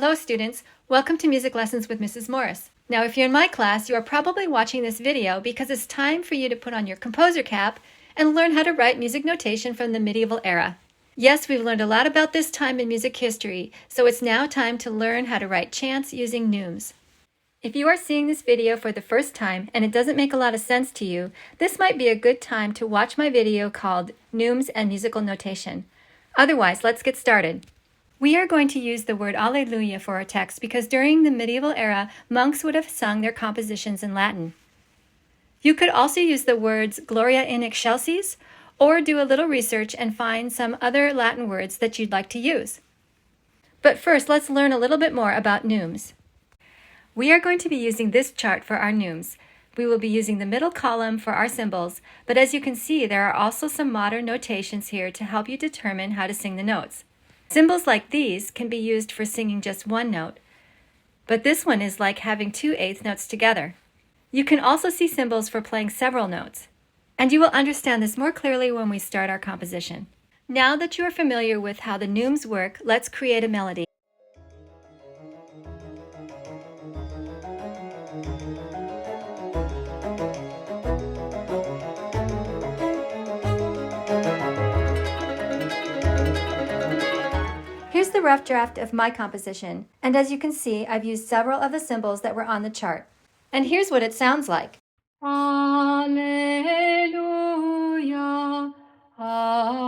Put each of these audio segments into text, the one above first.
Hello students, welcome to Music Lessons with Mrs. Morris. Now if you're in my class, you are probably watching this video because it's time for you to put on your composer cap and learn how to write music notation from the medieval era. Yes, we've learned a lot about this time in music history, so it's now time to learn how to write chants using neumes. If you are seeing this video for the first time and it doesn't make a lot of sense to you, this might be a good time to watch my video called Neumes and Musical Notation. Otherwise, let's get started. We are going to use the word Alleluia for our text because during the medieval era, monks would have sung their compositions in Latin. You could also use the words Gloria in excelsis or do a little research and find some other Latin words that you'd like to use. But first, let's learn a little bit more about neumes. We are going to be using this chart for our neumes. We will be using the middle column for our symbols, but as you can see, there are also some modern notations here to help you determine how to sing the notes. Symbols like these can be used for singing just one note, but this one is like having two eighth notes together. You can also see symbols for playing several notes, and you will understand this more clearly when we start our composition. Now that you are familiar with how the neumes work, let's create a melody. Here's the rough draft of my composition, and as you can see, I've used several of the symbols that were on the chart. And here's what it sounds like. Alleluia, Alleluia.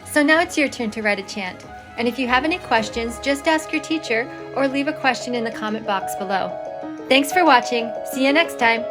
So now it's your turn to write a chant. And if you have any questions, just ask your teacher or leave a question in the comment box below. Thanks for watching. See you next time.